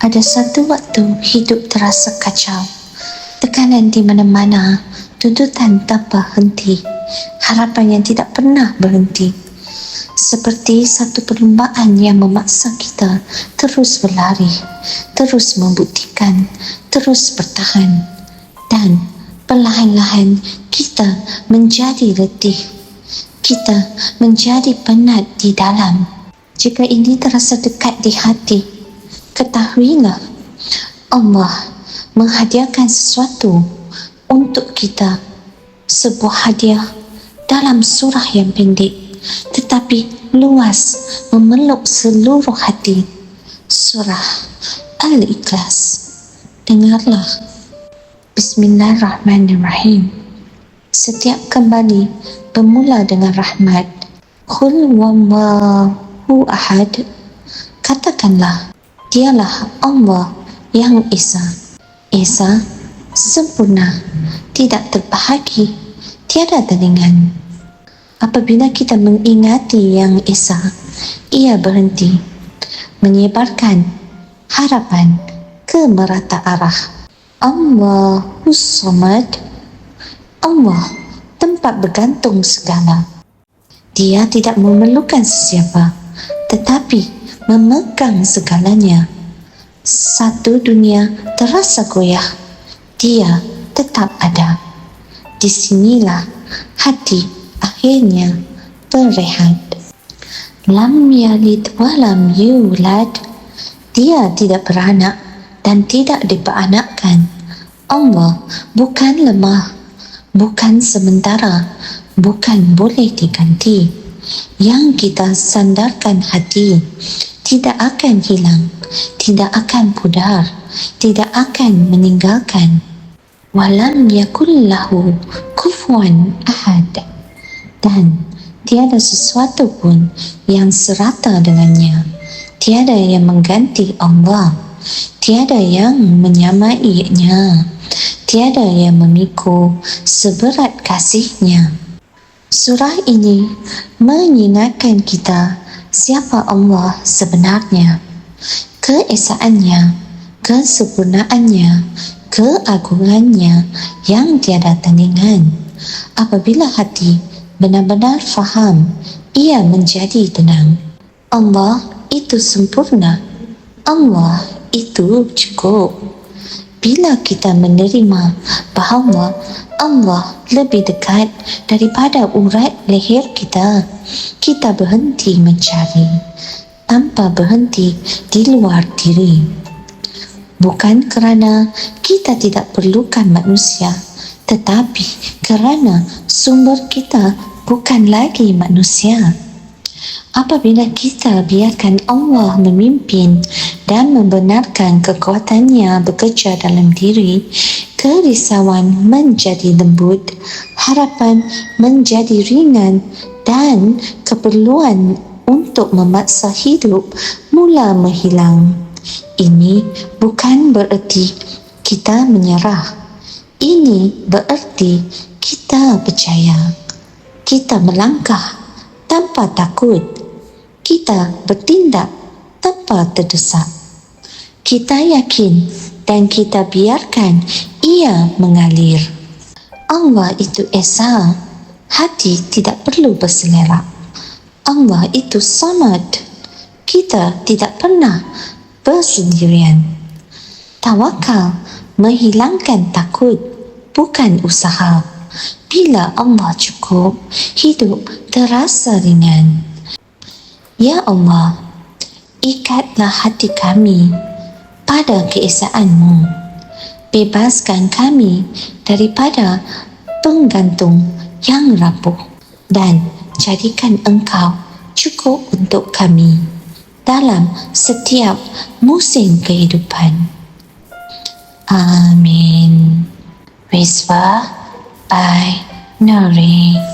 Ada satu waktu hidup terasa kacau. Tekanan di mana-mana, tuntutan tanpa henti, harapan yang tidak pernah berhenti. Seperti satu perlumbaan yang memaksa kita terus berlari, terus membuktikan, terus bertahan. Dan perlahan-lahan kita menjadi letih. Kita menjadi penat di dalam. Jika ini terasa dekat di hati, ketahuilah Allah menghadiahkan sesuatu untuk kita, sebuah hadiah dalam surah yang pendek tetapi luas memeluk seluruh hati. Surah Al-Ikhlas. Dengarlah. Bismillahirrahmanirrahim. Setiap kembali bermula dengan rahmat. Qul huwallahu ahad. Katakanlah, dialah Allah yang Esa. Esa sempurna, tidak terbahagi, tiada tandingan. Apabila kita mengingati yang Esa, ia berhenti menyebarkan harapan ke merata arah. Allahus Samad. Allah tempat bergantung segala. Dia tidak memerlukan sesiapa, tetapi memegang segalanya. Satu dunia terasa goyah, dia tetap ada. Di sinilah hati akhirnya berehat. Lam yalid wa lam yulad. Dia tidak beranak dan tidak diperanakkan. Allah bukan lemah, bukan sementara, bukan boleh diganti. Yang kita sandarkan hati tidak akan hilang, tidak akan pudar, tidak akan meninggalkan. Walam yakullahu kufuwan ahad. Dan tiada sesuatu pun yang serata dengannya. Tiada yang mengganti Allah. Tiada yang menyamainya. Tiada yang memikul seberat kasihnya. Surah ini mengingatkan kita siapa Allah sebenarnya, keesaannya, kesempurnaannya, keagungannya yang tiada tandingan. Apabila hati benar-benar faham, ia menjadi tenang. Allah itu sempurna. Allah itu cukup. Bila kita menerima bahawa Allah lebih dekat daripada urat leher kita, kita berhenti mencari tanpa berhenti di luar diri. Bukan kerana kita tidak perlukan manusia, tetapi kerana sumber kita bukan lagi manusia. Apabila kita biarkan Allah memimpin dan membenarkan kekuatannya bekerja dalam diri, kerisauan menjadi lembut, harapan menjadi ringan dan keperluan untuk memaksa hidup mula menghilang. Ini bukan bererti kita menyerah. Ini bererti kita percaya. Kita melangkah tanpa takut. Kita bertindak tanpa terdesak. Kita yakin dan kita biarkan ia mengalir. Allah itu Esa. Hati tidak perlu berselera. Allah itu Samad. Kita tidak pernah bersendirian. Tawakal menghilangkan takut, bukan usaha. Bila Allah cukup, hidup terasa ringan. Ya Allah, ikatlah hati kami pada keesaan-Mu. Bebaskan kami daripada penggantung yang rapuh dan jadikan Engkau cukup untuk kami dalam setiap musim kehidupan. Amin. Rizwa by Nuri.